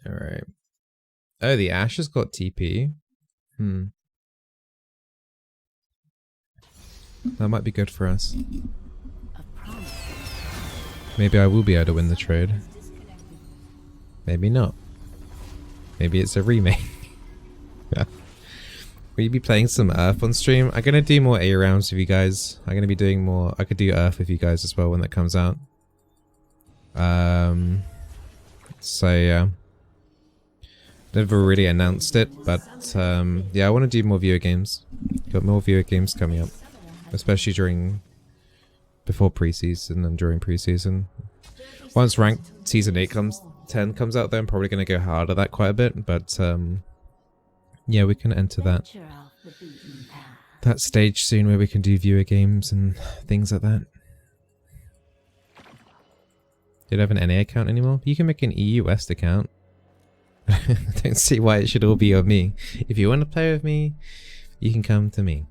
Alright. Oh, the Ashe has got TP. That might be good for us. Maybe I will be able to win the trade. Maybe not. Maybe it's a remake. Yeah. Will you be playing some Earth on stream? I'm gonna do more A rounds with you guys. I'm gonna be doing more. I could do Earth with you guys as well when that comes out. So yeah. Never really announced it, but yeah, I want to do more video games. Got more video games coming up, especially before preseason and during preseason. Once ranked season 10 comes out, though, I'm probably going to go hard at that quite a bit. But yeah, we can enter that stage soon where we can do viewer games and things like that. You don't have an NA account anymore? You can make an EU West account. I don't see why it should all be on me. If you want to play with me, you can come to me.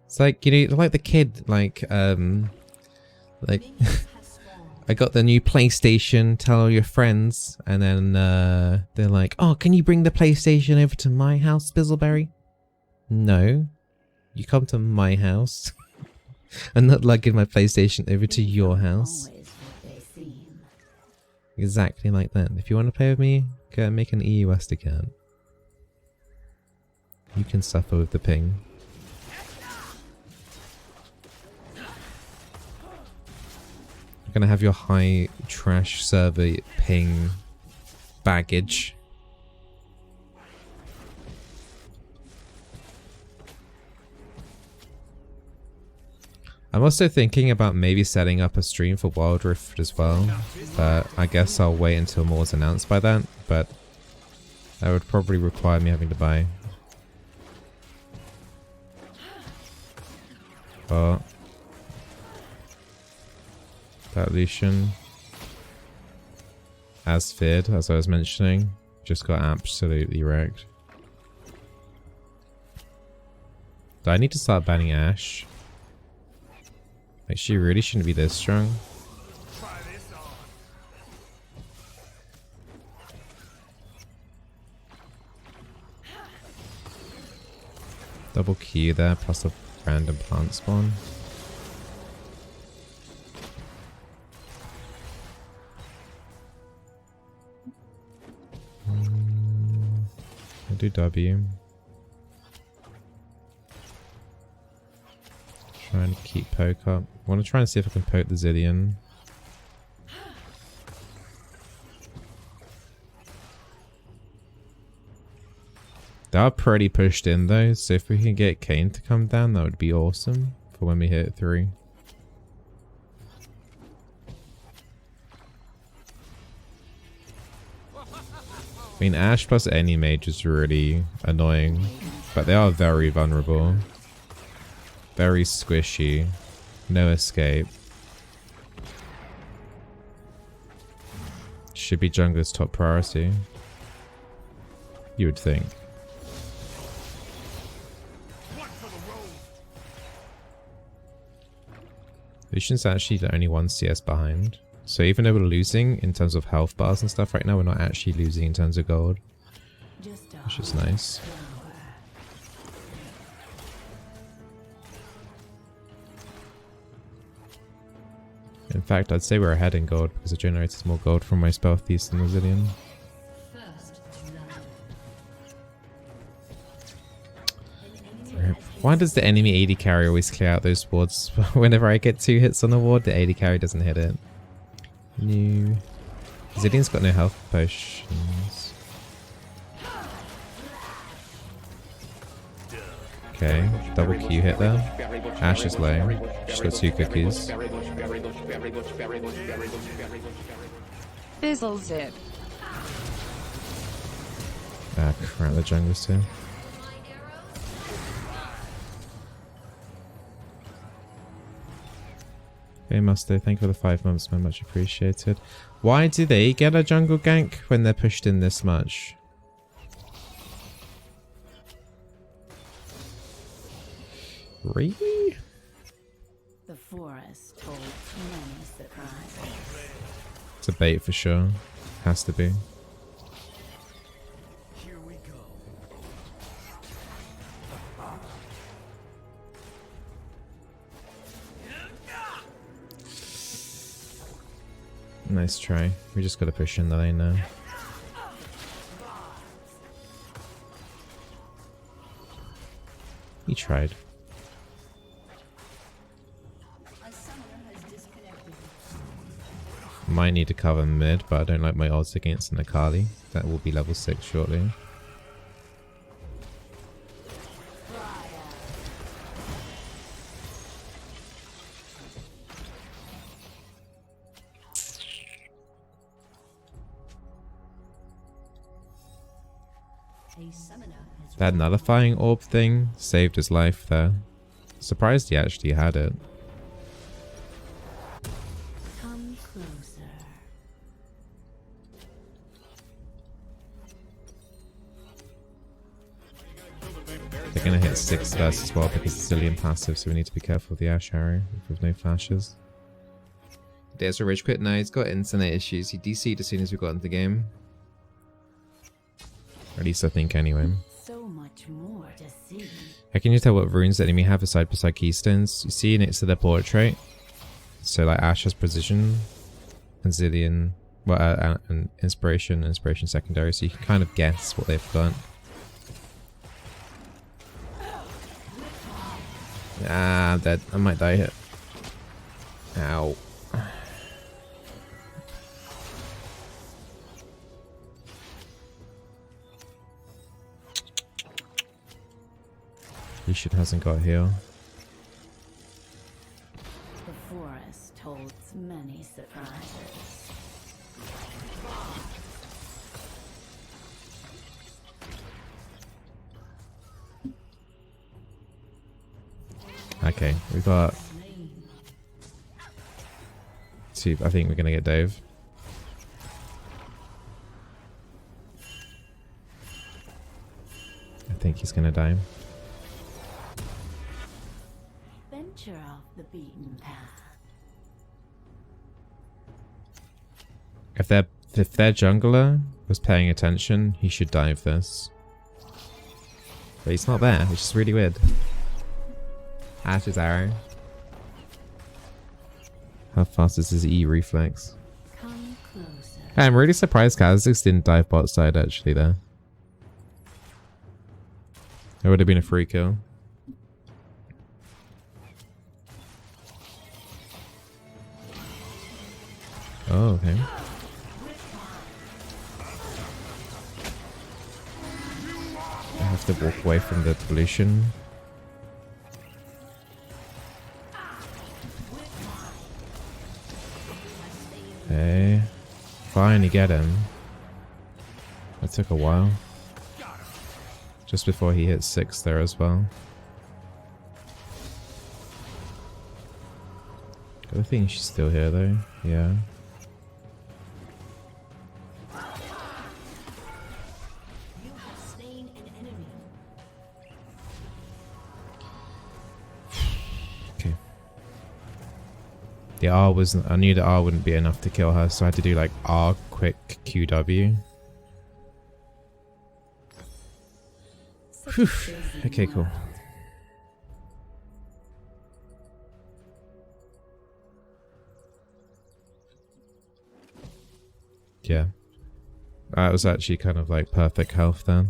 It's like, you know, like the kid, like I got the new PlayStation, tell all your friends, and then they're like, oh, can you bring the PlayStation over to my house, Bizzleberry? No. You come to my house. I'm not lugging my PlayStation over to your house. Exactly like that. If you want to play with me, go and make an EU West account. You can suffer with the ping. You're gonna have your high trash server ping baggage. I'm also thinking about maybe setting up a stream for Wild Rift as well, but I guess I'll wait until more is announced by that, but that would probably require me having to buy. But that Lucian, as feared, as I was mentioning, just got absolutely wrecked. Do I need to start banning Ashe? Like, she really shouldn't be this strong. Double Q there, plus a random plant spawn. I'll do W. Trying to keep poke up. I want to try and see if I can poke the Zilean. They are pretty pushed in though, so if we can get Kayn to come down, that would be awesome for when we hit 3. I mean, Ashe plus any mage is really annoying, but they are very vulnerable. Very squishy. No escape. Should be jungler's top priority. You would think. Lucian's actually the only one CS behind. So even though we're losing in terms of health bars and stuff right now, we're not actually losing in terms of gold. Which is nice. In fact, I'd say we're ahead in gold because it generates more gold from my spell thief than the Zilean. Why does the enemy AD carry always clear out those wards? Whenever I get 2 hits on a ward, the AD carry doesn't hit it. No. Zilean's got no health potions. Okay, double Q hit there. Ashe is low. She's got 2 cookies. Bizzle zip. Ah, crap, the jungler's too. Okay, Musto, thank you for the 5 months, man, much appreciated. Why do they get a jungle gank when they're pushed in this much? Really? The forest holds many surprises. It's a bait for sure. Has to be. Nice try. We just gotta push in the lane now. He tried. Might need to cover mid, but I don't like my odds against an Akali. That will be level 6 shortly. That nullifying orb thing saved his life there. Surprised he actually had it. Come closer. They're gonna hit 6 first as well because it's Zillion passive, so we need to be careful of the Ash Arrow with no flashes. There's a rage quit. No, he's got internet issues. He DC'd as soon as we got into the game. Or at least I think anyway. So much more to see. How can you tell what runes the enemy have aside beside keystones? You see next to their portrait. So like Ash has precision and Zillion, well, and inspiration secondary, so you can kind of guess what they've got. Ah, I'm dead. I might die here. Ow. Lucian hasn't got heal. The forest holds many surprises. Okay, we got 2. I think we're gonna get Dave. I think he's gonna die. Venture off the beaten path. If their jungler was paying attention, he should dive this. But he's not there, which is really weird. Ash's arrow. How fast is his E reflex? Come closer. I'm really surprised Kha'Zix didn't dive bot side actually there. It would have been a free kill. Oh, okay. I have to walk away from the pollution. Okay. Finally get him. That took a while. Just before he hit 6 there as well. I think she's still here though. Yeah. Okay. The R wasn't. I knew the R wouldn't be enough to kill her, so I had to do like R quick QW. Whew. Okay, cool. Yeah. That was actually kind of like perfect health then.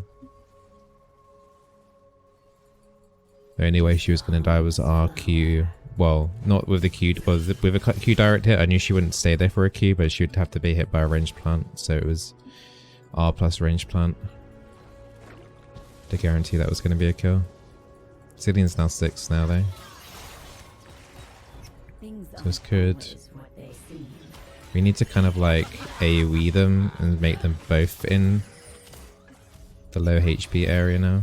The only way she was going to die was RQ. Well, not with the Q. Well, with a Q direct hit, I knew she wouldn't stay there for a Q, but she would have to be hit by a ranged plant. So it was R plus ranged plant to guarantee that was going to be a kill. Zillion's now 6 now though. So it's good. We need to kind of like AoE them and make them both in the low HP area now.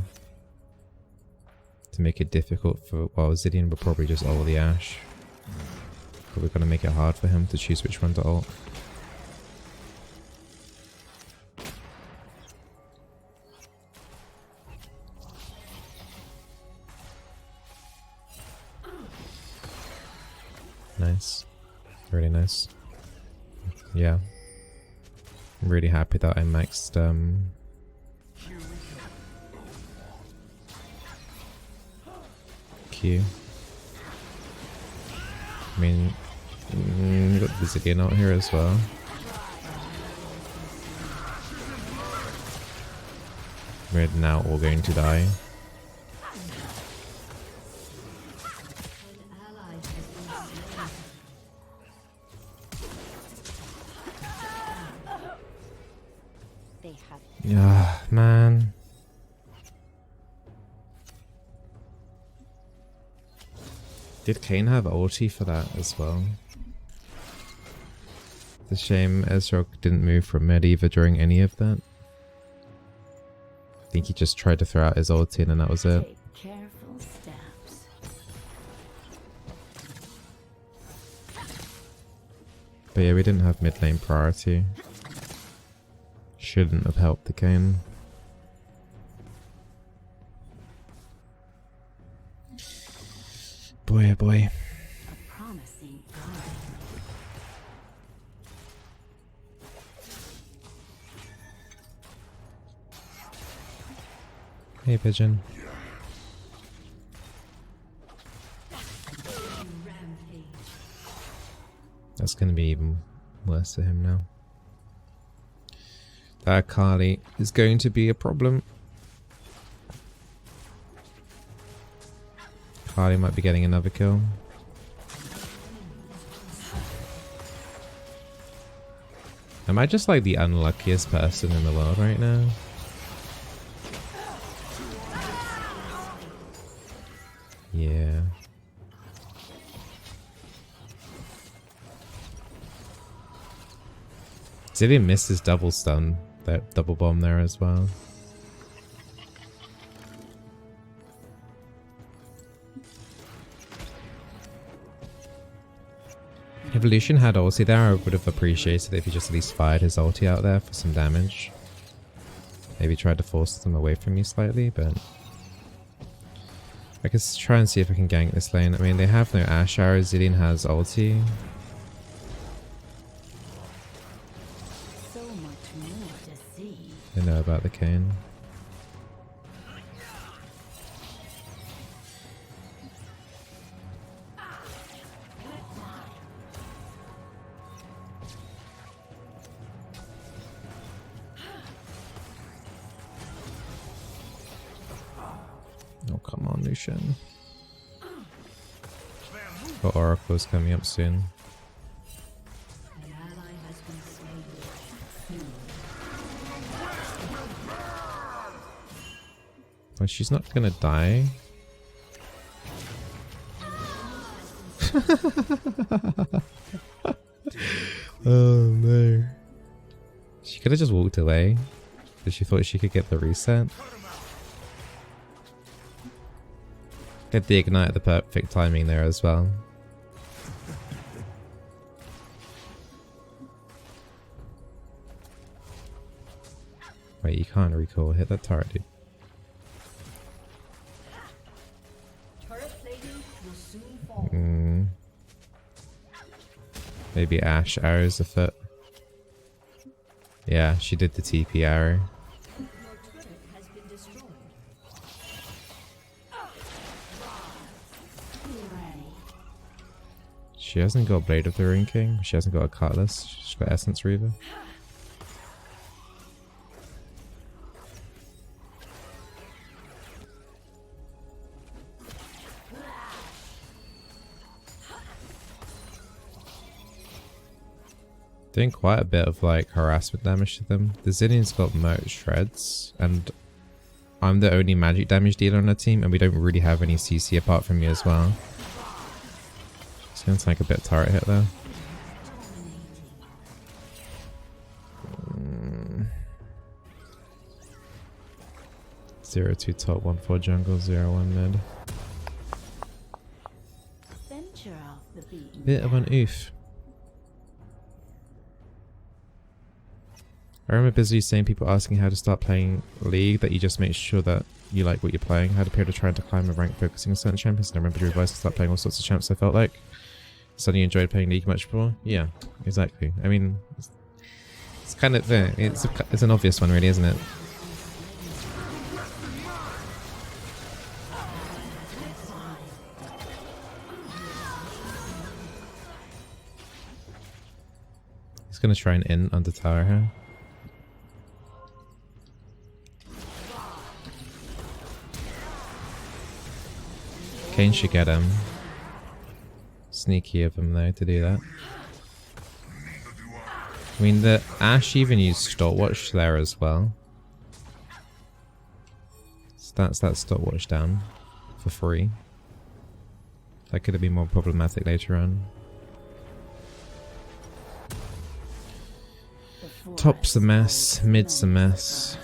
To make it difficult for, well, Zillion will probably just ult the Ashe. But we're going to make it hard for him to choose which one to ult. Nice. Really nice. Yeah. I'm really happy that I maxed Q. I mean, we got the Zillion out here as well. we're now all going to die. Yeah, man. Did Kane have ulti for that as well? It's a shame Ezreal didn't move from mid either during any of that. I think he just tried to throw out his ulti and that was it. Take careful steps. But yeah, we didn't have mid lane priority. Shouldn't have helped the game. Boy, oh boy. A promising guide. Hey, pigeon. That's gonna be even worse for him now. That Kali is going to be a problem. Kali might be getting another kill. Am I just like the unluckiest person in the world right now? Yeah. Zilean missed his double stun, that double bomb there as well. Evolution had ulti there. I would have appreciated it if he just at least fired his ulti out there for some damage. Maybe tried to force them away from me slightly, but I could try and see if I can gank this lane. I mean, they have no Ashe arrow. Zilean has ulti. So much more to see. They know about the Kane. Oh, come on, Lucian. The Oracle's coming up soon. An ally has been slain. Well, she's not gonna die. Oh no. She could have just walked away because she thought she could get the reset. Get the ignite at the perfect timing there as well. Wait, you can't recall. Hit that turret, dude. Maybe Ashe arrows a foot. Yeah, she did the TP arrow. She hasn't got Blade of the Rune King. She hasn't got a Cutlass. She's got Essence Reaver. Doing quite a bit of like harassment damage to them. The Zilean's got Moat Shreds, and I'm the only magic damage dealer on the team, and we don't really have any CC apart from me as well. It's gonna take a bit of turret hit there. 0-2 top, 1-4 jungle, 0-1 mid. Venture off the beaten Bit of an oof. I remember busy saying people asking how to start playing League, that you just make sure that you like what you're playing. I had a period of trying to climb a rank focusing on certain champions, and I remember your advice to start playing all sorts of champs I felt like. Suddenly enjoyed playing League much more? Yeah, exactly. I mean, it's kind of there. It's an obvious one really, isn't it? He's gonna try and in under tower here. Kane should get him. Sneaky of him though to do that. I mean, the Ashe even used stopwatch there as well. So that's that stopwatch down for free. That could have been more problematic later on. Top's a mess, mid's a mess.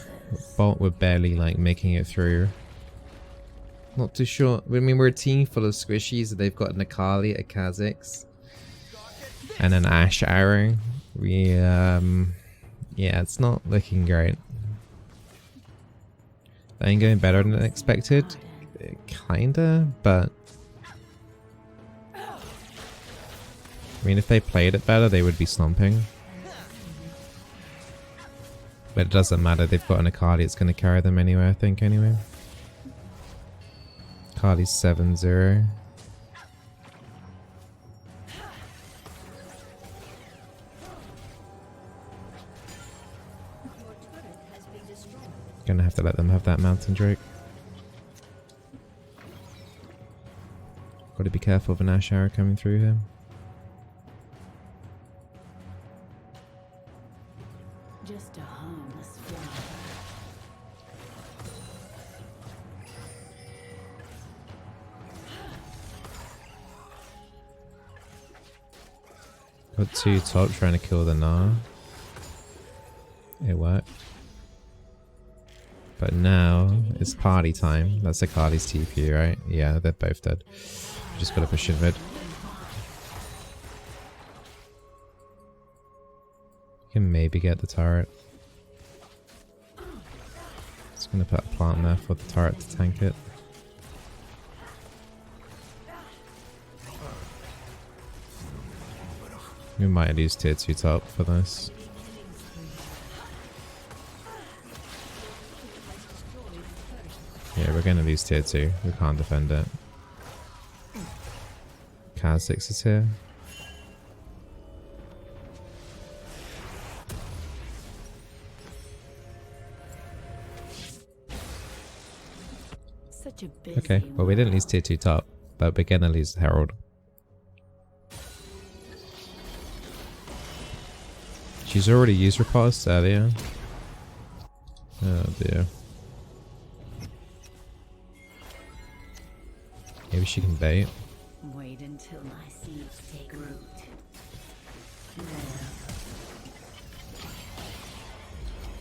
Bolt we're barely like making it through. Not too sure. I mean, we're a team full of squishies. They've got an Akali, a Kha'Zix, and an Ashe Arrow. We yeah, it's not looking great. That ain't going better than expected. Kinda, but I mean, if they played it better, they would be stomping. But it doesn't matter, they've got an Akali, it's going to carry them anyway, I think, anyway. Akali's 7-0. Gonna have to let them have that Mountain Drake. Gotta be careful of an Ashe Arrow coming through here. Just a harmless fly. Got 2 top trying to kill the Gnar. It worked. But now it's party time. That's Akali's TP, right? Yeah, they're both dead. Just gotta push in mid. You can maybe get the turret. Just gonna put a plant there for the turret to tank it. We might lose tier 2 top for this. Yeah, we're gonna lose tier 2. We can't defend it. Kha'Zix is here. Such a busy Okay, well we didn't lose tier 2 top, but we're gonna lose Herald. She's already used riposte earlier. Oh dear. Maybe she can bait. Wait until my seeds take root.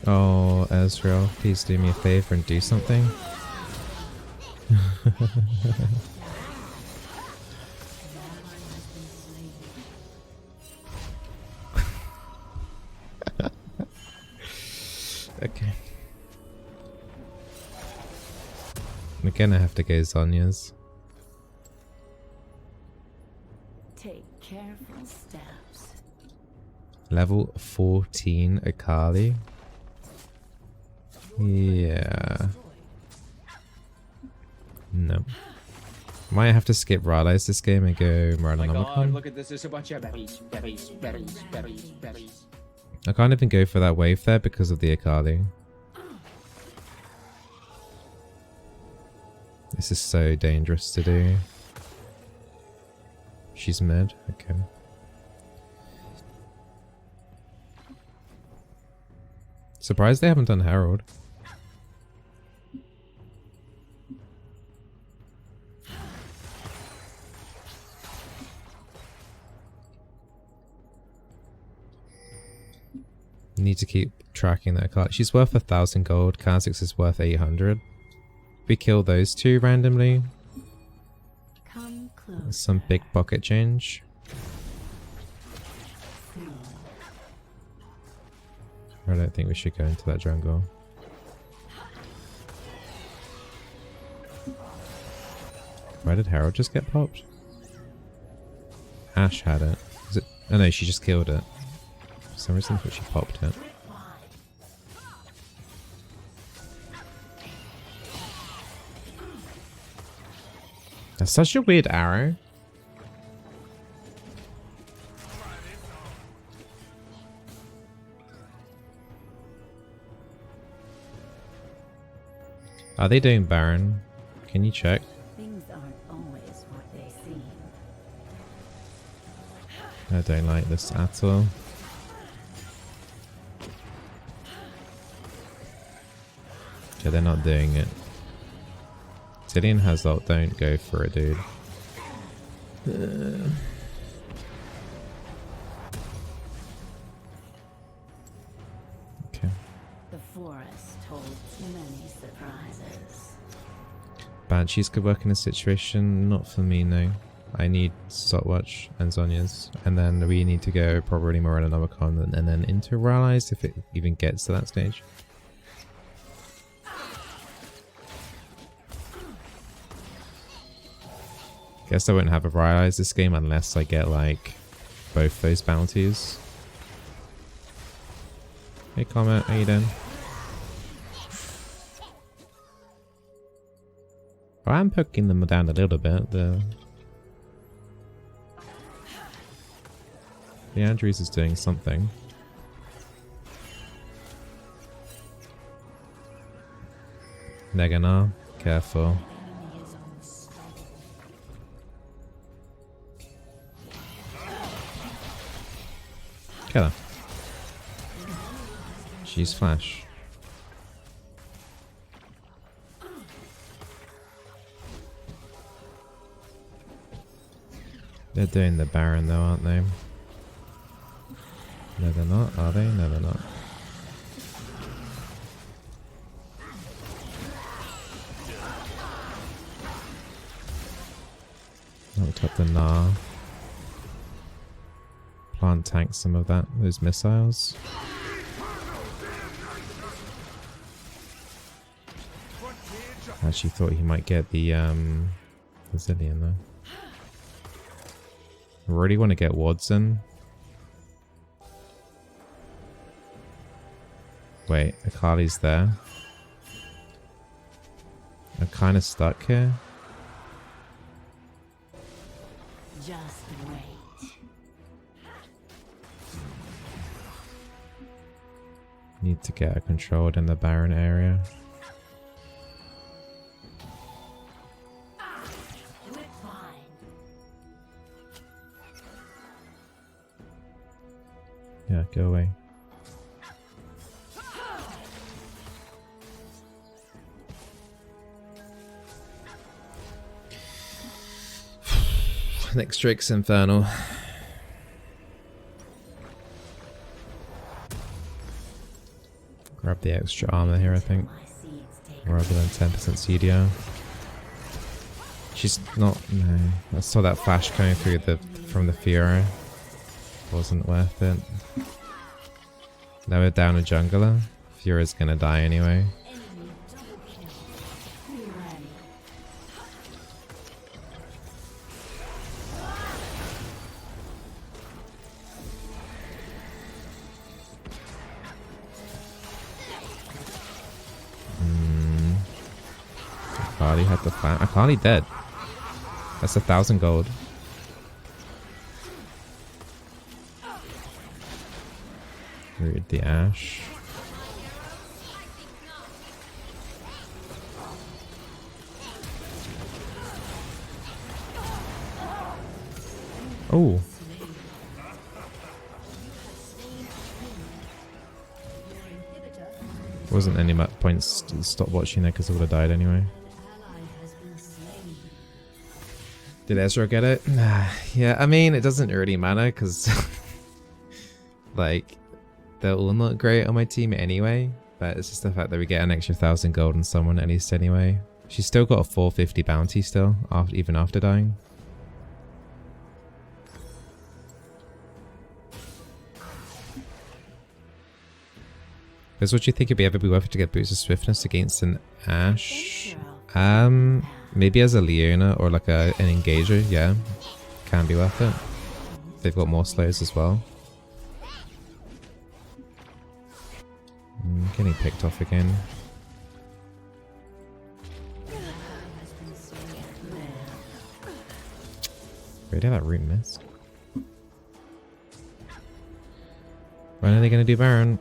Oh, Ezreal, please do me a favor and do something. Okay. We're gonna have to go Zonya's. Take careful steps. Level 14 Akali. Yeah. No. Might have to skip Rylai's this game and go Morellonomicon. Look at this, there's a bunch of berries. I can't even go for that wave there because of the Akali. This is so dangerous to do. She's mid? Okay. Surprised they haven't done Herald. Need to keep tracking that card. She's worth 1,000 gold. Kha'Zix is worth 800. We kill those two randomly. Come close. Some big pocket change. I don't think we should go into that jungle. Why did Herald just get popped? Ashe had it. Is it? Oh no, she just killed it. For some reason I thought she popped it. That's such a weird arrow. Are they doing Baron? Can you check? Things aren't always I don't like this at all. Okay, they're not doing it. Tillian has ult, don't go for it, dude. Okay. The forest holds many surprises. Banshees could work in this situation. Not for me, no. I need Stopwatch and Zhonya's. And then we need to go probably Morella Nomicon and then into Rallies if it even gets to that stage. Guess I wouldn't have a Rallies this game unless I get like both those bounties. Hey Comet, how you doing? Well, I'm poking them down a little bit. The Andrews is doing something. Negana, careful. Kill her. She's Flash. They're doing the Baron though, aren't they? No, they're not, are they? No, they're not. Knocked up the Gnar. Plant tank some of that, those missiles. Actually thought he might get the Zillion though. I really want to get Watson. Wait, Akali's there. I'm kind of stuck here. Just wait. Need to get her controlled in the Baron area. Yeah, go away. Next trick's Infernal. Grab the extra armor here, I think. Rather than 10% CDR. She's not... no. I saw that flash coming through from the Fiora. Wasn't worth it. Now we're down a jungler. Fiora's gonna die anyway. Akali had the plan. Akali dead. That's 1,000 gold. Read the Ash. Oh. Wasn't any points to stop watching there because I would have died anyway. Did Ezra get it? Yeah, I mean, it doesn't really matter because like they're all not great on my team anyway, but it's just the fact that we get an extra 1,000 gold on someone at least anyway. She's still got a 450 bounty still, even after dying. Because what do you think it'd ever be worth it to get boots of swiftness against an Ashe? Maybe as a Leona or like an engager, yeah. Can be worth it. They've got more slays as well. Getting picked off again. Really, that root missed. When are they gonna do Baron?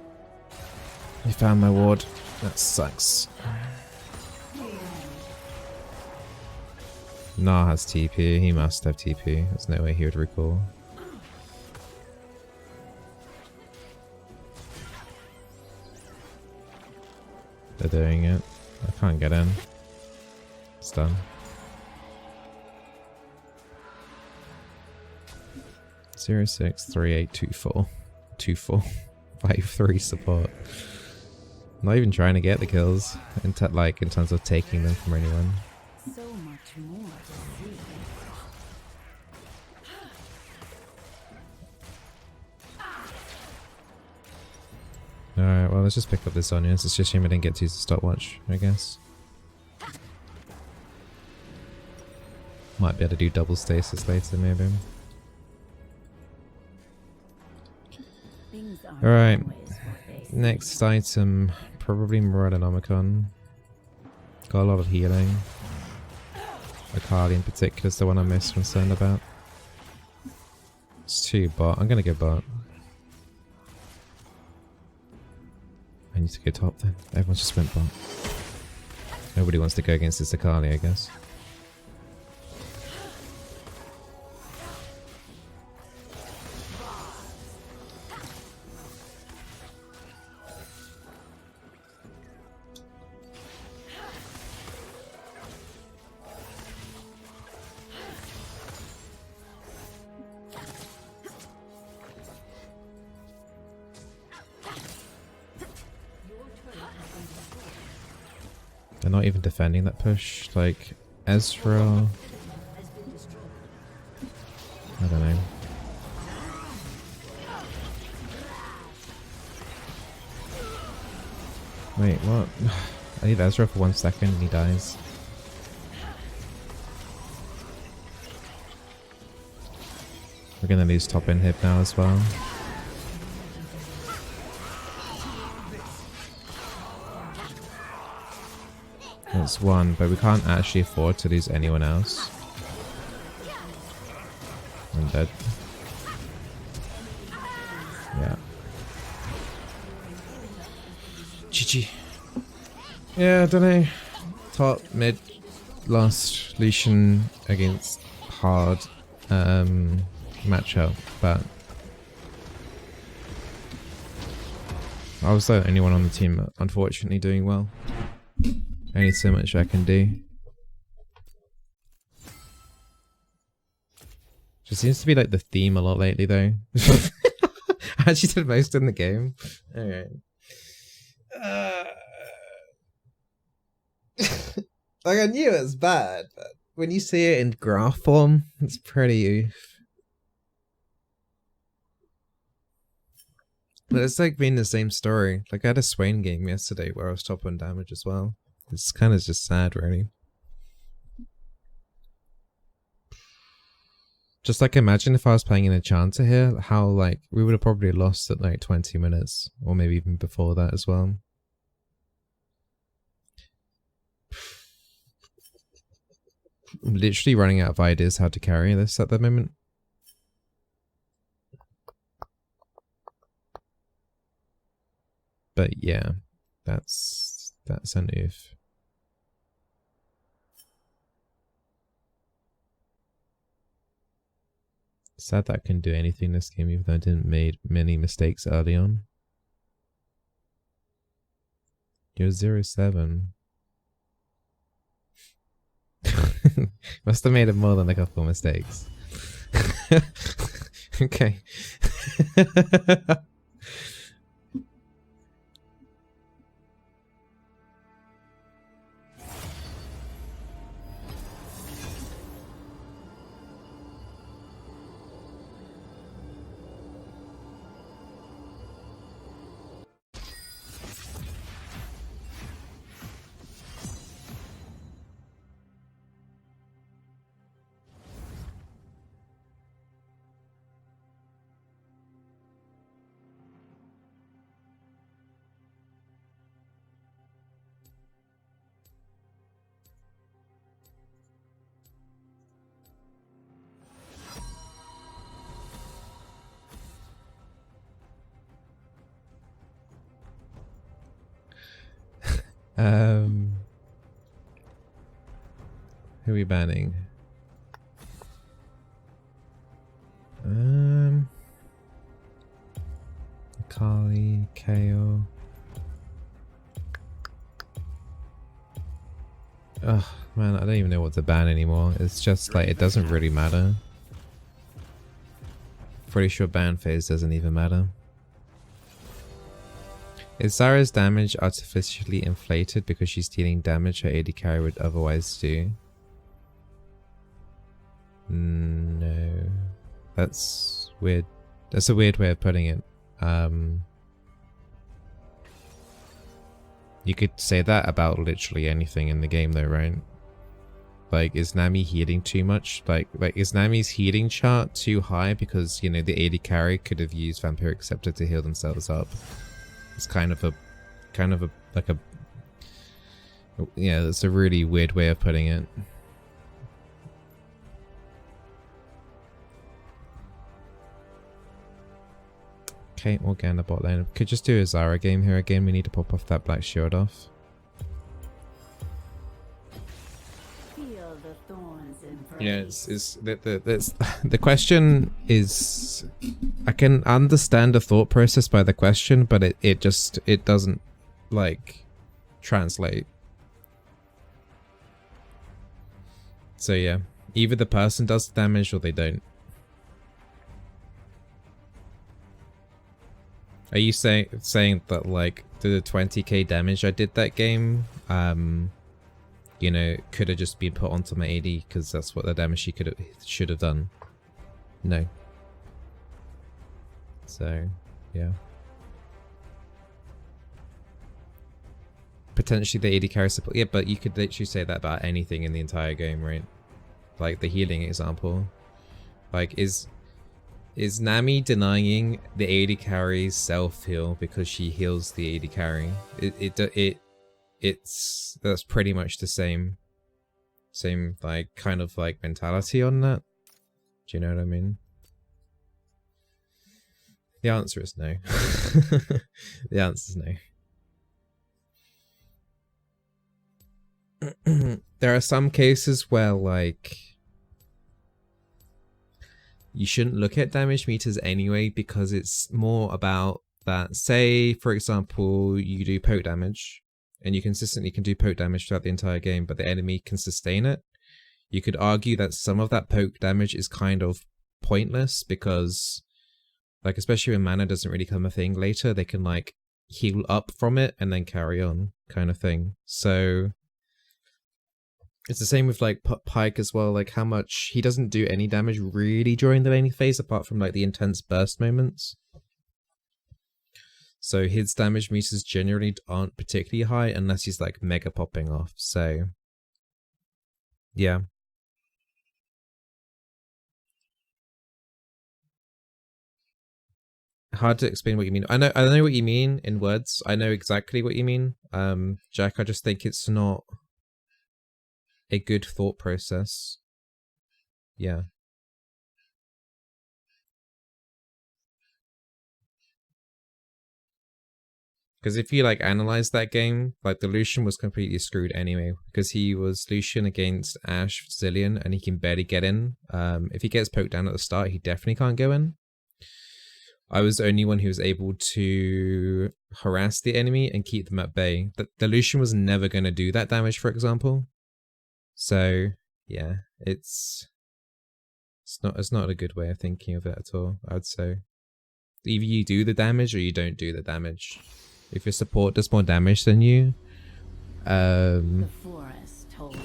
He found my ward. That sucks. Gnar has TP. He must have TP. There's no way he would recall. they're doing it. I can't get in. It's done. 063824 2453 support. Not even trying to get the kills in terms of taking them from anyone. So much more to see. Alright, well let's just pick up this Onions. It's just a shame I didn't get to use the stopwatch, I guess. Might be able to do double stasis later, maybe. Alright, next item, probably Morellonomicon. Got a lot of healing. Akali in particular is the one I'm most concerned about. It's 2 bot, I'm gonna go bot. I need to go top then. Everyone just went bot. Nobody wants to go against this Akali, I guess. They're not even defending that push, like Ezreal. I don't know. Wait, what? I need Ezreal for 1 second and he dies. We're gonna lose top inhib now as well. That's 1, but we can't actually afford to lose anyone else. I'm dead. Yeah. GG. Yeah, I don't know. Top, mid, last Lucian against hard matchup, but I was the only one on the team unfortunately doing well. Only so much I can do. Just seems to be like the theme a lot lately though. I actually did most in the game. Alright. Like I knew it was bad, but when you see it in graph form, it's pretty oof. But it's like being the same story. Like I had a Swain game yesterday where I was top on damage as well. It's kind of just sad, really. Just like imagine if I was playing an Enchanter here, how like we would have probably lost at like 20 minutes or maybe even before that as well. I'm literally running out of ideas how to carry this at the moment. But yeah, that's an oof. Sad that I couldn't do anything this game even though I didn't make many mistakes early on. You're 07. Must have made it more than a couple mistakes. Okay. Who are we banning? Akali, KO. Ugh, man, I don't even know what to ban anymore. It's just like, it doesn't really matter. Pretty sure ban phase doesn't even matter. Is Zyra's damage artificially inflated because she's dealing damage her AD carry would otherwise do? No. That's weird. That's a weird way of putting it. You could say that about literally anything in the game though, right? Like, is Nami healing too much? Like is Nami's healing chart too high because, you know, the AD carry could have used Vampiric Scepter to heal themselves up? It's kind of a yeah, that's a really weird way of putting it. Okay, Morgana bot lane. Could just do a Zyra game here again. We need to pop off that black shield off. Feel the thorns embrace. Yeah, it's the question is, I can understand the thought process by the question, but it doesn't like translate. So yeah, either the person does the damage or they don't. Are you saying that like the 20k damage I did that game, you know, could have just been put onto my AD because that's what the damage she should have done? No. So, yeah. Potentially the AD carry support. Yeah, but you could literally say that about anything in the entire game, right? Like the healing example. Like, is Nami denying the AD carry's self-heal because she heals the AD carry? That's pretty much the same like kind of like mentality on that. Do you know what I mean? The answer is no. The answer is no. There are some cases where like you shouldn't look at damage meters anyway, because it's more about that. Say, for example, you do poke damage and you consistently can do poke damage throughout the entire game, but the enemy can sustain it. You could argue that some of that poke damage is kind of pointless because, like, especially when mana doesn't really come a thing later, they can like heal up from it and then carry on kind of thing. So it's the same with like Pike as well, like how much he doesn't do any damage really during the laning phase apart from like the intense burst moments. So his damage meters generally aren't particularly high unless he's like mega popping off. So yeah. Hard to explain what you mean. I know what you mean in words. I know exactly what you mean. Jack, I just think it's not a good thought process. Yeah. Because if you like analyze that game, like the Lucian was completely screwed anyway, because he was Lucian against Ashe Zillion and he can barely get in. If he gets poked down at the start, he definitely can't go in. I was the only one who was able to harass the enemy and keep them at bay. The Lucian was never going to do that damage, for example. So yeah, it's not a good way of thinking of it at all, I'd say. Either you do the damage or you don't do the damage. If your support does more damage than you, then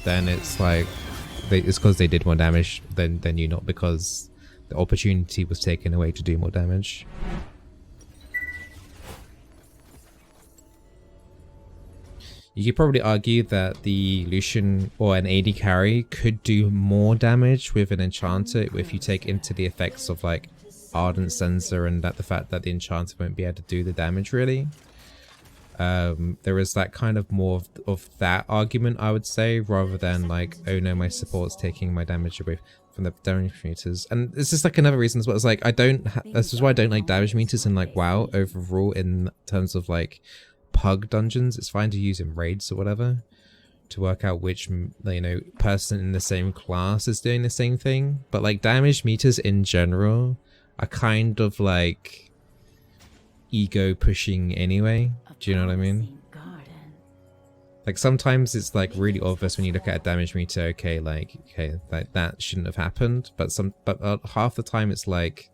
it's like it's because they did more damage than you, not because the opportunity was taken away to do more damage. You could probably argue that the Lucian or an AD carry could do more damage with an enchanter if you take into the effects of like Ardent Sensor and that the fact that the enchanter won't be able to do the damage really. There is that kind of more of that argument, I would say, rather than like, oh no, my support's taking my damage away from the damage meters. And it's just like another reason as well. It's like this is why I don't like damage meters in like WoW overall in terms of like pug dungeons. It's fine to use in raids or whatever to work out which, you know, person in the same class is doing the same thing. But like damage meters in general are kind of like ego pushing anyway. Do you know what I mean? Like sometimes it's like really obvious when you look at a damage meter, okay, like that shouldn't have happened, but half the time it's like,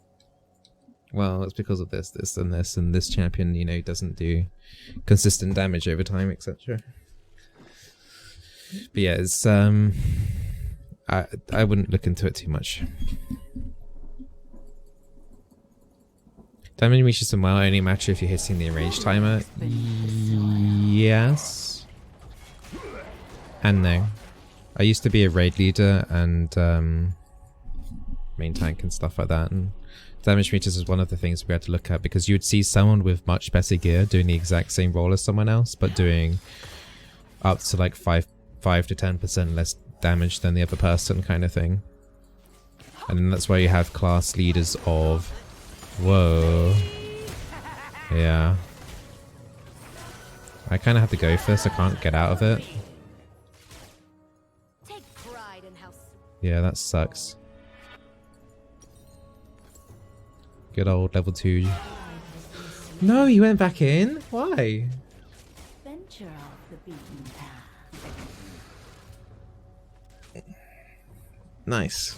well, it's because of this, and this champion, you know, doesn't do consistent damage over time, etc. But yeah, it's I wouldn't look into it too much. Damage meters and well only matter if you're hitting the enrage timer. Yes. And no. I used to be a raid leader and main tank and stuff like that, and damage meters is one of the things we had to look at, because you'd see someone with much better gear doing the exact same role as someone else, but doing up to like 5 to 10% less damage than the other person, kind of thing. And then that's why you have class leaders of... Whoa. Yeah. I kind of have to go first, I can't get out of it. Yeah, that sucks. Good old level 2. No, he went back in? Why? Venture off the beaten path. Nice.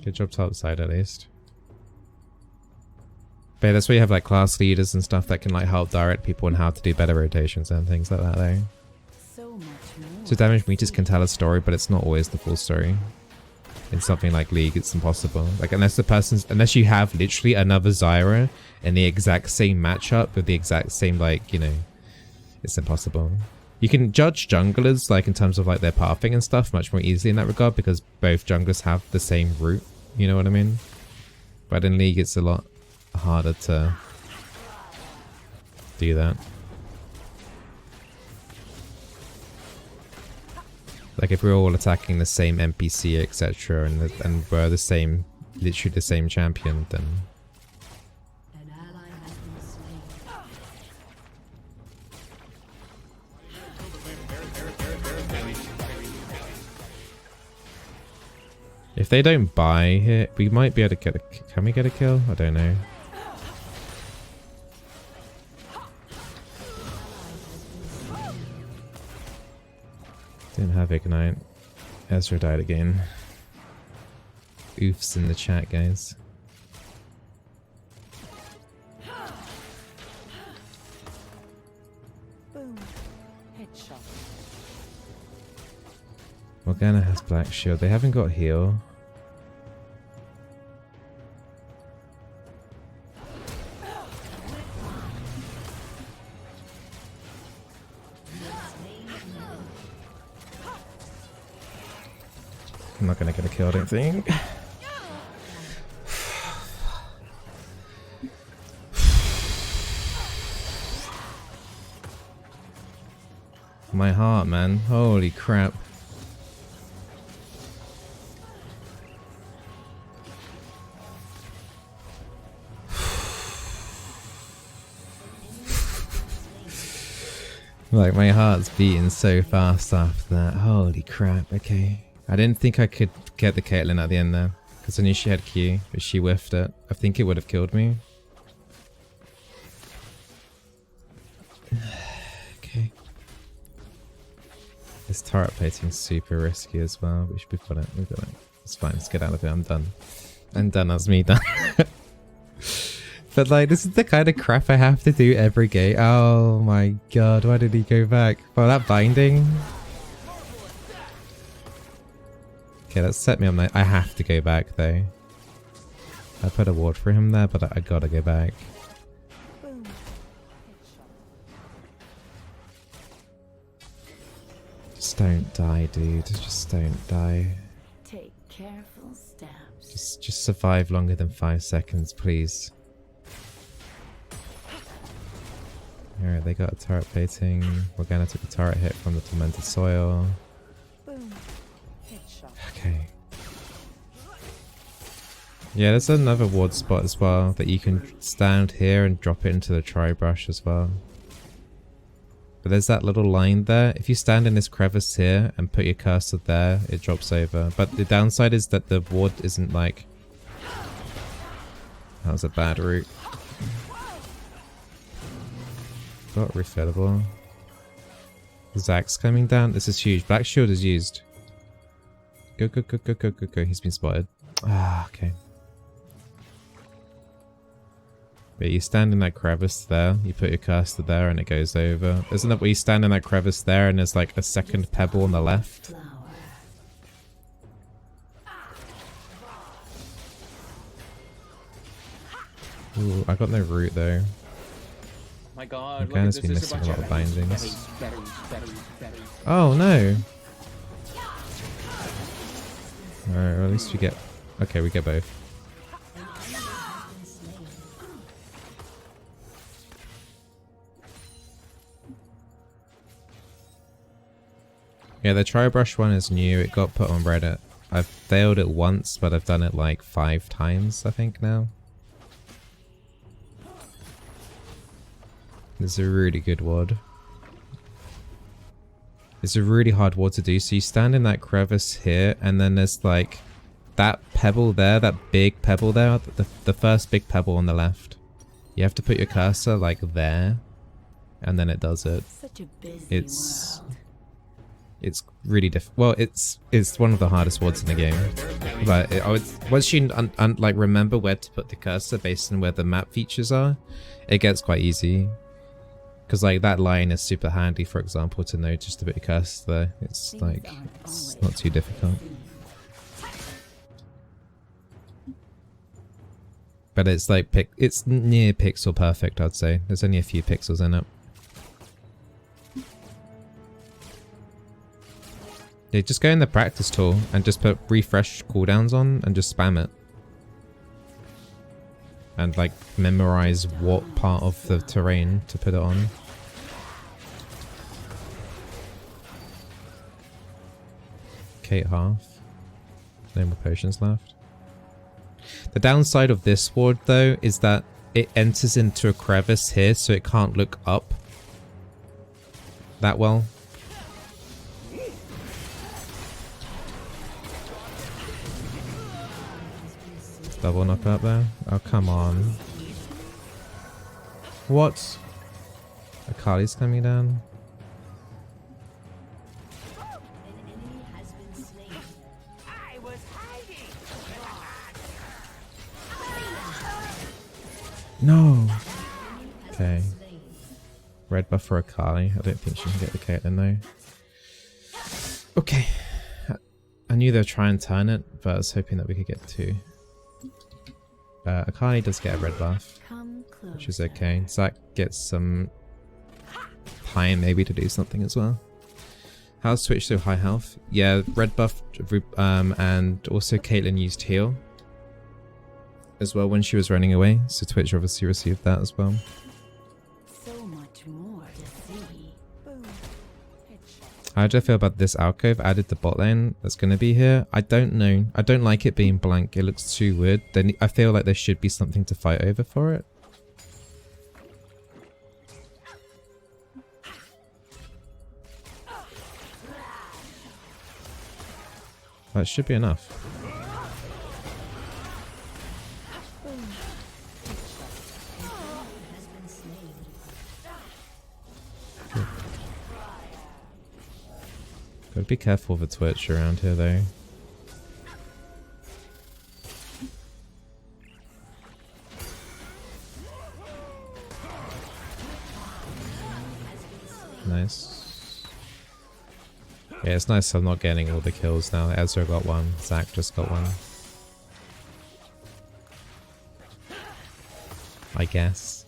Good job topside at least. But yeah, that's where you have like class leaders and stuff that can like help direct people on how to do better rotations and things like that though. So much more. So damage meters can tell a story, but it's not always the full story. In something like League, it's impossible. Like unless you have literally another Zyra in the exact same matchup with the exact same, like, you know, it's impossible. You can judge junglers like in terms of like their pathing and stuff much more easily in that regard, because both junglers have the same route, you know what I mean? But in League it's a lot harder to do that. Like if we're all attacking the same NPC, etc., and we're the same, literally the same champion, then An ally has been slain. if they don't buy here, we might be able to get a... Can we get a kill? I don't know. Didn't have Ignite. Ezra died again. Oofs in the chat, guys. Boom. Headshot. Morgana has Black Shield. They haven't got heal. I'm not gonna get a kill, I don't think. My heart, man. Holy crap. Like, my heart's beating so fast after that. Holy crap, okay. I didn't think I could get the Caitlyn at the end there, because I knew she had Q, but she whiffed it. I think it would have killed me. Okay. This turret plating's super risky as well. We've got it. We've got it. It's fine. Let's get out of it. I'm done. I'm done. That's me done. But like, this is the kind of crap I have to do every game. Oh my god, why did he go back? Well, that binding. Okay, that set me on my... I have to go back though. I put a ward for him there, but I gotta go back. Boom. Just don't die, dude. Just don't die. Take careful steps. Just survive longer than 5 seconds, please. Alright, they got a turret plating. Morgana took a turret hit from the tormented soil. Boom. Headshot. Okay. Yeah, there's another ward spot as well that you can stand here and drop it into the tri-brush as well. But there's that little line there. If you stand in this crevice here and put your cursor there, it drops over. But the downside is that the ward isn't like... That was a bad route. Got refillable. Zach's coming down. This is huge. Black shield is used. Go, go, go, go, go, go, go. He's been spotted. Ah, okay. But you stand in that crevice there, you put your cursor there and it goes over. Isn't that where you stand in that crevice there and there's like a second pebble on the left? Ooh, I got no root though. My god, I'm going to be missing a lot of bindings. Oh no! Alright, well, at least we get... Okay, we get both. Yeah, the Tri-Brush one is new. It got put on Reddit. I've failed it once, but I've done it like 5 times, I think, now. It's a really good ward. It's a really hard ward to do. So you stand in that crevice here, and then there's like that pebble there, that big pebble there, the first big pebble on the left. You have to put your cursor like there, and then it does it. Such a busy world. It's really well, it's one of the hardest wards in the game. But I would, once you like remember where to put the cursor based on where the map features are, it gets quite easy. Because like that line is super handy, for example, to know just to put your cursor there. It's like, it's not too difficult. But it's like, it's near pixel perfect, I'd say. There's only a few pixels in it. Yeah, just go in the practice tool and just put refresh cooldowns on and just spam it. And like memorize what part of the terrain to put it on. Kate half. No more potions left. The downside of this ward though is that it enters into a crevice here, so it can't look up that well. Double knock up there. Oh, come on. What? Akali's coming down. No! Okay. Red buff for Akali. I don't think she can get the Caitlyn though. Okay. I knew they'd try and turn it, but I was hoping that we could get 2. Akali does get a red buff, which is okay. Zach gets some time maybe to do something as well. How's Twitch so high health? Yeah, red buff, and also Caitlyn used heal as well when she was running away, so Twitch obviously received that as well. So much more to see. Boom. How do I feel about this alcove added the bot lane that's going to be here? I don't know. I don't like it being blank. It looks too weird. Then I feel like there should be something to fight over for it. That should be enough. Gotta be careful of the Twitch around here though. Nice. Yeah, it's nice I'm not getting all the kills now. Ezra got one, Zach just got one. I guess.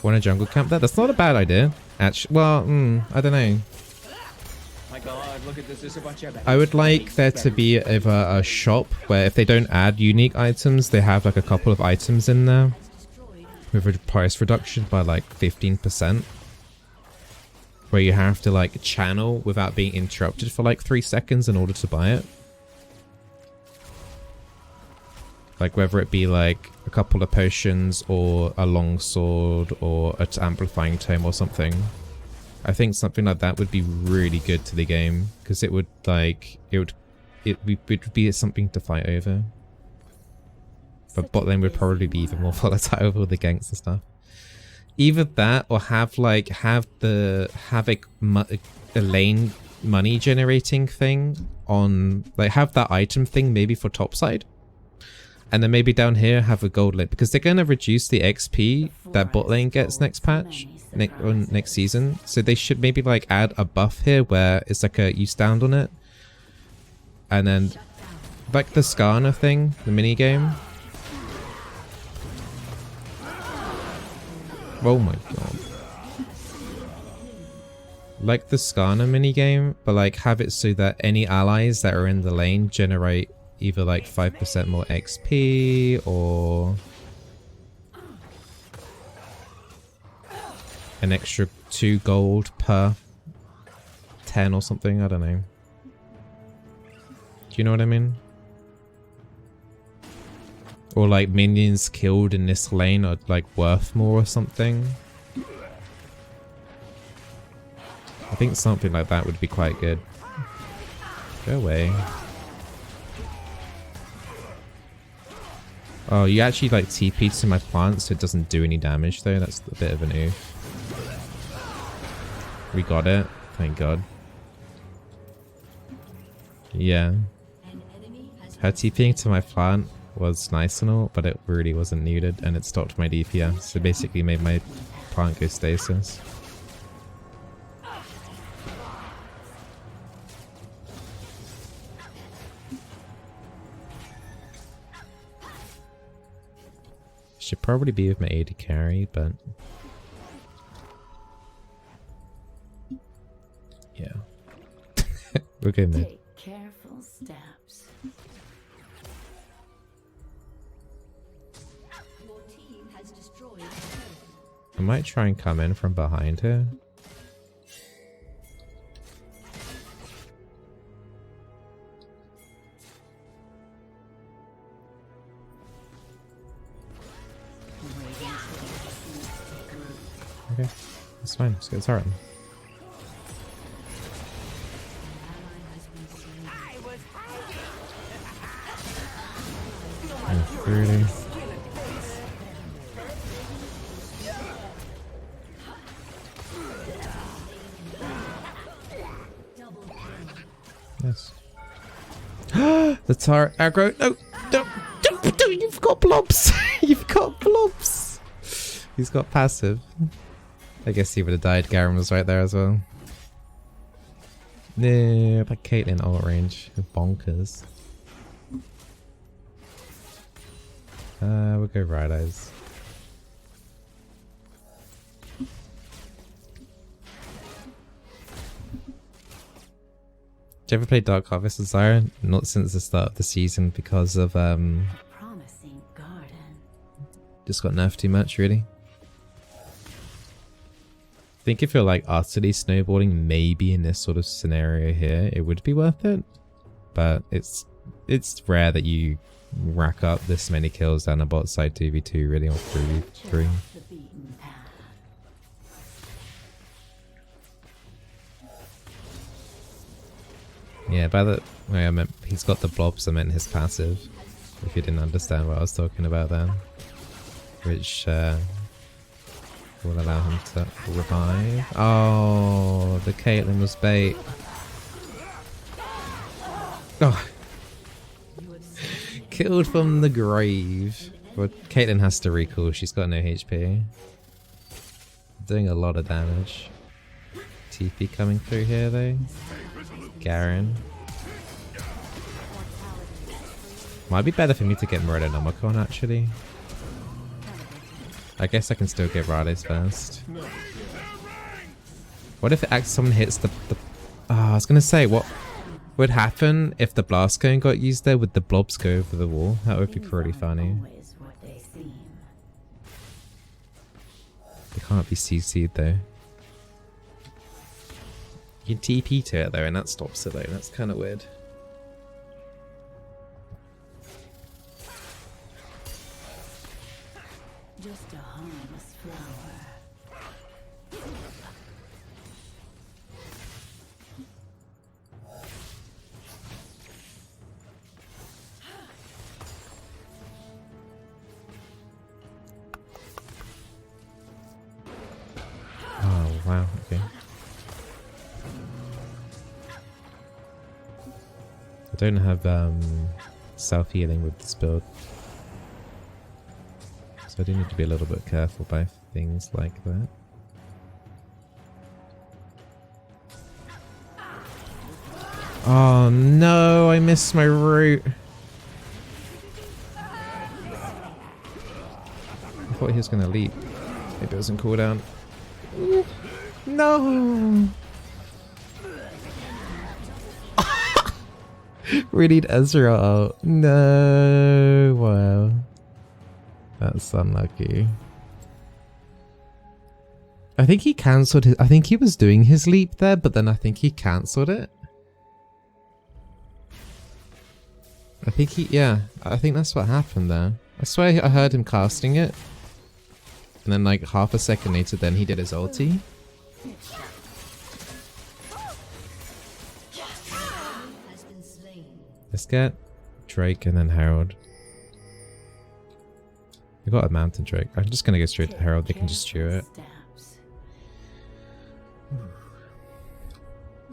Want a jungle camp there? That's not a bad idea. Actually, well, I don't know. My god, look at this. There's a bunch of I would like there to be a shop where if they don't add unique items, they have like a couple of items in there with a price reduction by like 15%. Where you have to like channel without being interrupted for like 3 seconds in order to buy it. Like whether it be like a couple of potions or a long sword or an amplifying tome or something. I think something like that would be really good to the game because it would like it would be something to fight over. But bot lane would probably be even more volatile with all the ganks and stuff. Either that or have like a lane money generating thing on, like have that item thing maybe for topside, and then maybe down here have a gold lane, because they're gonna reduce the XP that bot lane gets next patch, next season. So they should maybe like add a buff here where it's like a you stand on it, and then like the Skarner thing, the mini game. Oh my god. Like the Skarner minigame, but like have it so that any allies that are in the lane generate either like 5% more XP or an extra 2 gold per 10 or something, I don't know. Do you know what I mean? Or like minions killed in this lane are like worth more or something. I think something like that would be quite good. Go away. Oh, you actually like TP'd to my plant so it doesn't do any damage though. That's a bit of an oof. We got it. Thank god. Yeah. Her TPing to my plant was nice and all, but it really wasn't needed, and it stopped my DPS, so basically made my plant go stasis. Should probably be with my AD carry, but yeah. We're good, man. Take careful steps. I might try and come in from behind her. Okay, that's fine. Let's get started. Really? Yes. The turret aggro. No, don't, you've got blobs. You've got blobs. He's got passive. I guess he would have died. Garen was right there as well. No, but Caitlyn ult range. Bonkers. We'll go right eyes. Did you ever play Dark Harvest with Zyra? Not since the start of the season because of Promising garden. just got nerfed too much, really. I think if you're like utterly snowboarding, maybe in this sort of scenario here, it would be worth it. But it's rare that you rack up this many kills down a bot side 2v2 really, or 3v3. Yeah, by the way, I meant he's got the blobs, I meant his passive, if you didn't understand what I was talking about there. Which will allow him to revive. Oh, the Caitlyn was bait. Oh. Killed from the grave. But Caitlyn has to recall, she's got no HP. Doing a lot of damage. TP coming through here though. Garen. Might be better for me to get Murdernomicon actually. I guess I can still get Rades first. What if someone hits the I was gonna say, what would happen if the blast cone got used there? Would the blobs go over the wall? That would be pretty funny. They can't be CC'd though. You can TP to it though, and that stops it though. That's kind of weird. Just a harmless flower. wow, okay. I don't have self-healing with this build. So I do need to be a little bit careful by things like that. Oh no, I missed my route. I thought he was going to leap. Maybe it was in cooldown. No! We need Ezra out. No! Wow. That's unlucky. I think he cancelled his... I think he was doing his leap there, but then I think he cancelled it. I think he... Yeah, I think that's what happened there. I swear I heard him casting it. And then like half a second later then he did his ulti. Let's get Drake and then Herald. We got a Mountain Drake. I'm just gonna go straight to Herald, they can just chew it.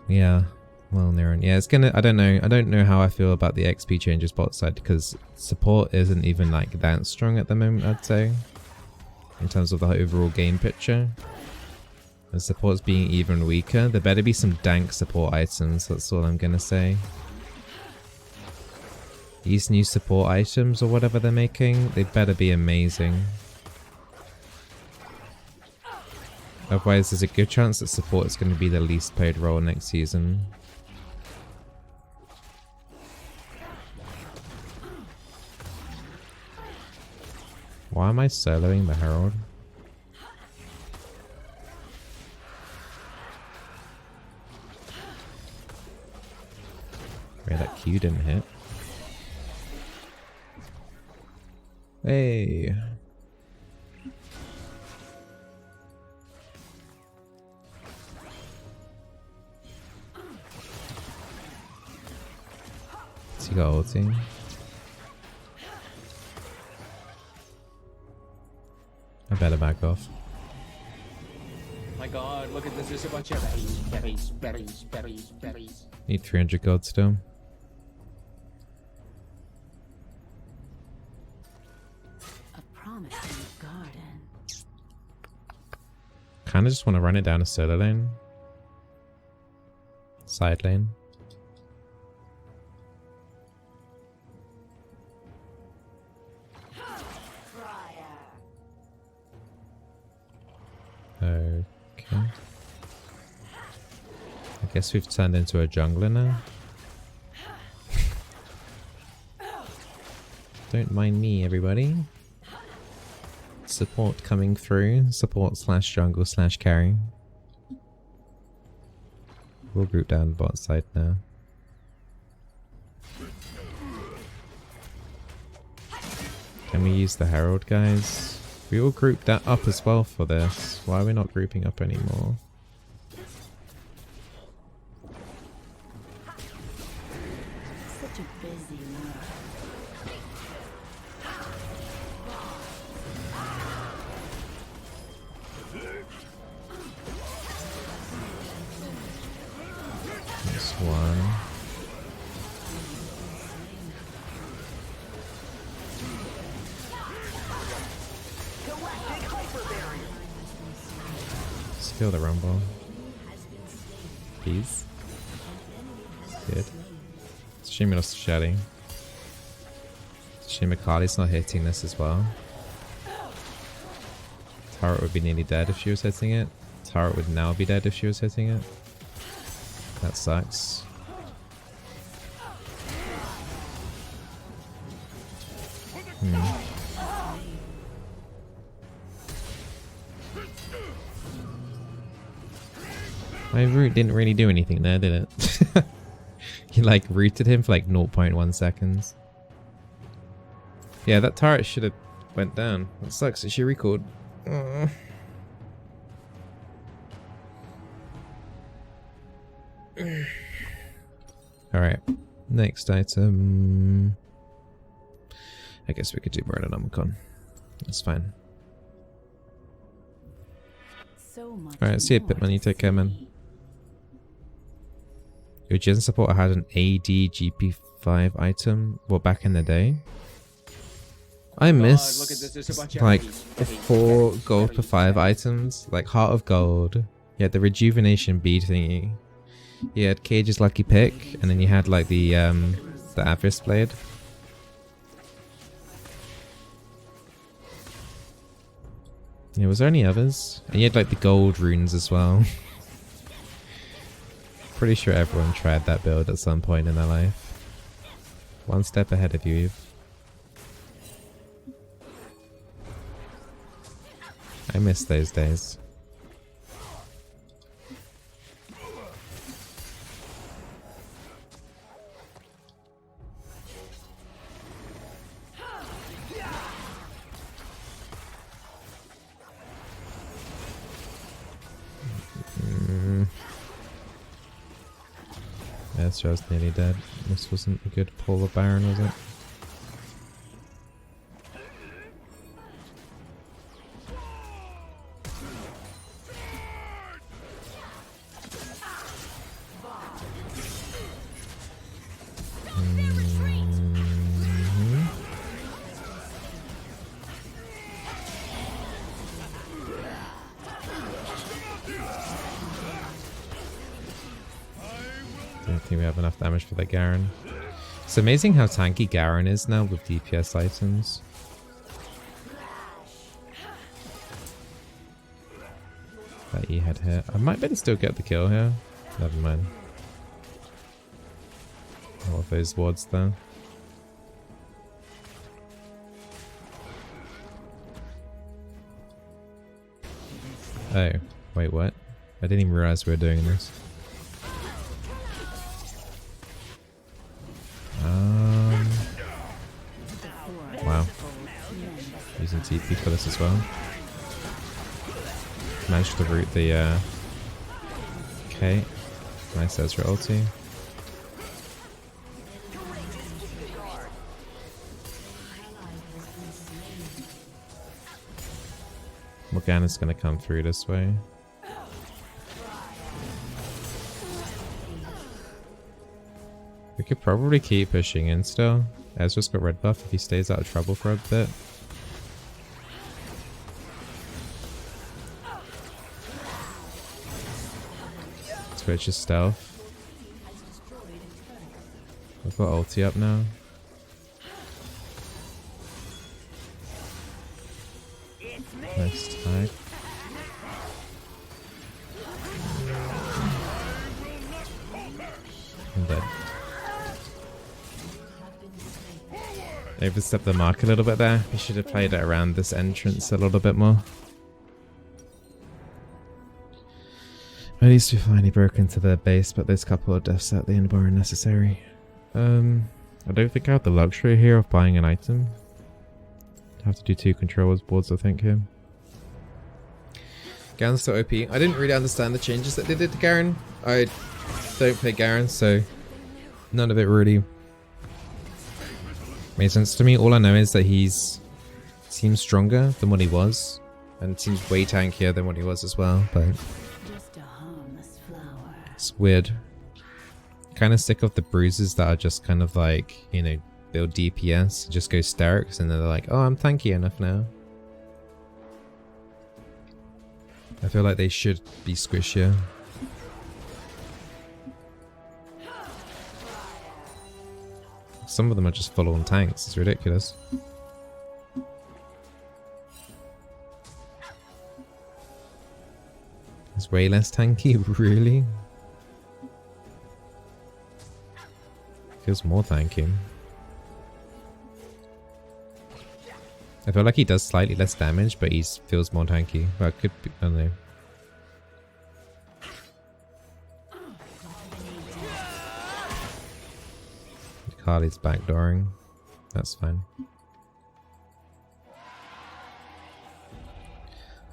Yeah. Well, Niran. Yeah, it's gonna... I don't know how I feel about the XP changes bot side because support isn't even like that strong at the moment, I'd say. In terms of the overall game picture. And support's being even weaker. There better be some dank support items, that's all I'm gonna say. These new support items or whatever they're making, they better be amazing. Otherwise there's a good chance that support is going to be the least paid role next season. Why am I soloing the Herald? Wait, that Q didn't hit. Hey. Has he got ulti? I better back off. My god, look at this. There's a bunch of berries. Need 300 gold still. A promising garden. Kinda just want to run it down a solo lane. Side lane. Okay. I guess we've turned into a jungler now. Don't mind me, everybody. Support coming through. Support slash jungle slash carry. We'll group down bot side now. Can we use the Herald, guys? We all grouped that up as well for this. Why are we not grouping up anymore? Such a busy world. This one. Kill the rumble. Please. Good. It's a shame we lost to Shelly. It's a shame Akali's not hitting this as well. Turret would be nearly dead if she was hitting it. Turret would now be dead if she was hitting it. That sucks. My root didn't really do anything there, did it? You like rooted him for like 0.1 seconds. Yeah, that turret should have went down. That sucks that she recalled. Alright, next item. I guess we could do Murder Nomicon. That's fine. so much. Alright, see you, more Pitman. You to take care, man. see. Your Gen Support had an AD GP5 item. Well, back in the day. I miss look at this. There's a bunch of like enemies. 4 gold per 5 items. Like Heart of Gold. You had the Rejuvenation Bead thingy. You had Cage's Lucky Pick. And then you had like the Abyss Blade. Yeah, was there any others? And you had like the gold runes as well. Pretty sure everyone tried that build at some point in their life. One step ahead of you, Eve. I miss those days. Ezra's nearly dead. This wasn't a good pull of Baron, was it? Don't think we have enough damage for that Garen. It's amazing how tanky Garen is now with DPS items. That E had hit. I might better still get the kill here. Never mind. All of those wards there. Oh, wait, what? I didn't even realize we were doing this. Wow. Using TP for this as well. Managed to root the okay. Nice Ezra ulti. Morgana's gonna come through this way. We could probably keep pushing in still. Ezra's got red buff if he stays out of trouble for a bit. Switch his stealth. I've got ulti up now. Nice tag. I'm dead. Overstepped the mark a little bit there. We should have played it around this entrance a little bit more. At least we finally broke into their base, but those couple of deaths at the end were unnecessary. I don't think I have the luxury here of buying an item. I have to do 2 controllers boards, I think, here. Garen's still OP. I didn't really understand the changes that they did to Garen. I don't play Garen, so none of it really made sense to me. All I know is that seems stronger than what he was, and seems way tankier than what he was as well, but Just a harmless flower. it's weird. Kind of sick of the bruises that are just kind of like, you know, build DPS, just go Sterix, and then they're like, oh, I'm tanky enough now. I feel like they should be squishier. Some of them are just full-on tanks. It's ridiculous. It's way less tanky, really? Feels more tanky. I feel like he does slightly less damage, but he feels more tanky. Well, it could be, I don't know. Carly's backdooring. That's fine.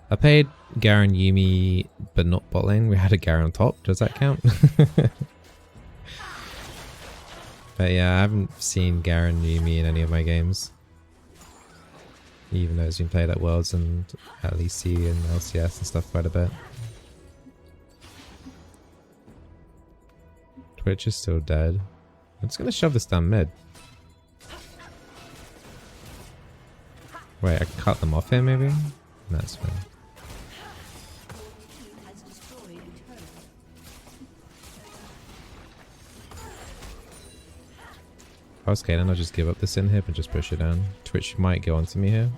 I played Garen Yuumi, but not bot lane. We had a Garen on top. Does that count? But yeah, I haven't seen Garen Yuumi in any of my games. Even though it's been played at Worlds and at LEC and LCS and stuff quite a bit. Twitch is still dead. I'm just gonna shove this down mid. Wait, I can cut them off here maybe? That's fine. If I was Kaden, I'll just give up this inhib and just push it down. Twitch might go onto me here.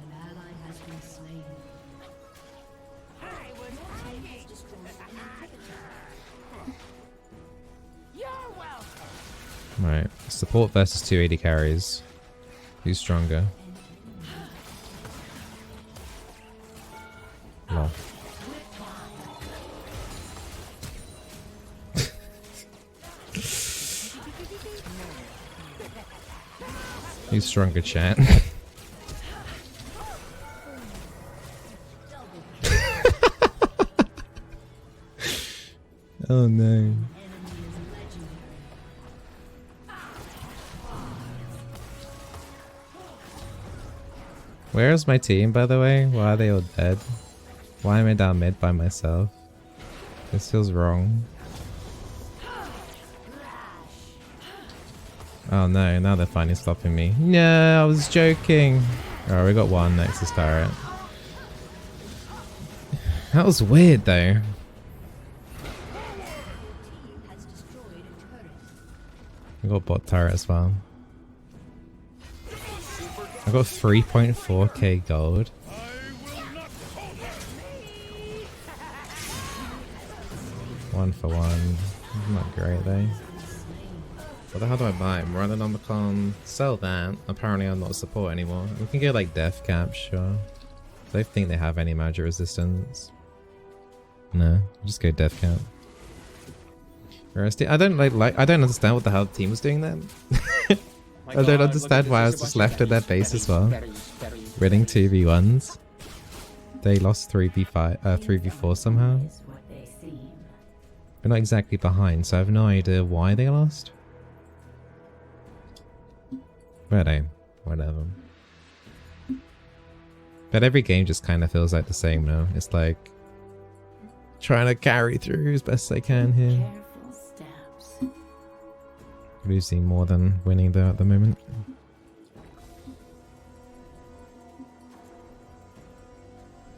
Right, support versus 2 AD carries. Who's stronger? No. Who's stronger, chat? Oh no. Where is my team, by the way? Why are they all dead? Why am I down mid by myself? This feels wrong. Oh no, now they're finally stopping me. No, I was joking. Oh, we got one next to turret. That was weird though. I got bot turret as well. I got 3.4k gold. One for one. Not great though. What the hell do I buy? Running on the con. Sell that. Apparently I'm not a support anymore. We can get like death cap, sure. I don't think they have any magic resistance. No, just go death cap. I don't I don't understand what the hell the team was doing then. I don't understand why I was just left in their base as well. Winning 2v1s. They lost 3v5, 3v4 somehow. We're not exactly behind, so I have no idea why they lost. But whatever. But every game just kind of feels like the same now. It's like trying to carry through as best I can here. Losing more than winning though at the moment.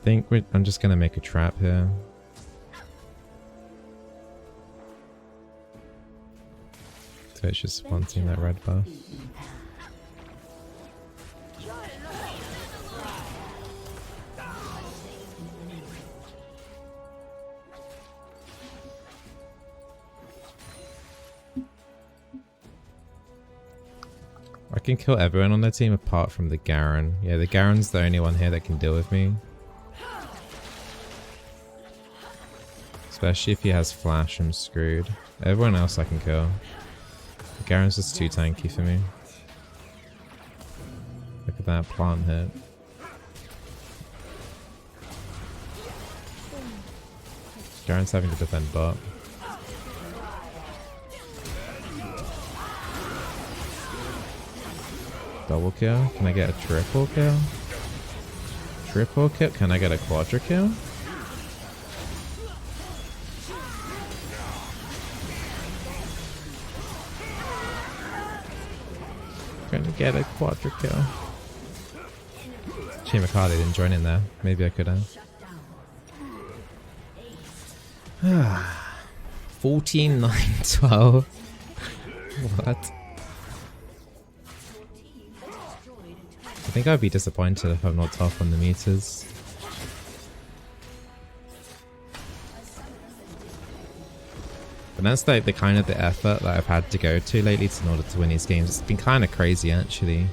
I'm just gonna make a trap here. So it's just wanting that red buff. I can kill everyone on their team apart from the Garen. Yeah, the Garen's the only one here that can deal with me. Especially if he has flash, I'm screwed. Everyone else I can kill. The Garen's just too tanky for me. Look at that plant hit. Garen's having to defend bot. Double kill? Can I get a triple kill? Triple kill? Can I get a quadra kill? Gonna get a quadra kill. Shame Akali didn't join in there. Maybe I could have. 14, 9, 12. What? I think I'd be disappointed if I'm not top on the meters. But that's like the kind of the effort that I've had to go to lately in order to win these games. It's been kind of crazy actually.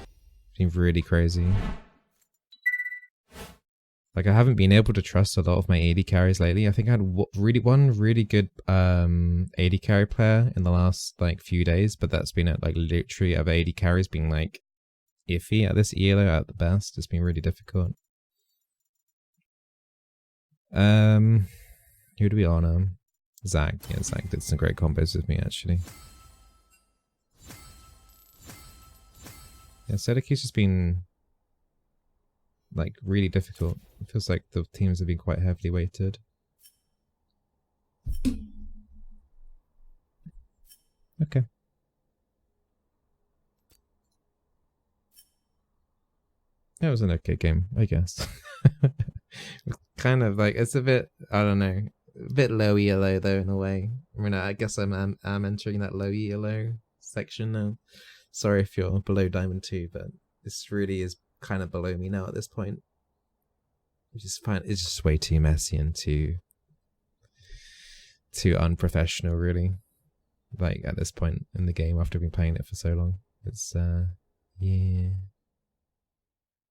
It's been really crazy. Like I haven't been able to trust a lot of my AD carries lately. I think I had one really good AD carry player in the last like few days, but that's been at like literally of AD carries being like iffy at this elo at the best. It's been really difficult. Who do we honor? Zach. Yeah, Zach did some great combos with me actually. Yeah, Sedeki's just been like really difficult. It feels like the teams have been quite heavily weighted. Okay. It was an okay game, I guess. Kind of like, it's a bit, I don't know, a bit low ELO though in a way. I mean, I guess I'm entering that low ELO section now. Sorry if you're below Diamond 2, but this really is kind of below me now at this point. It's just way too messy and too unprofessional, really. Like at this point in the game, after being playing it for so long, it's yeah.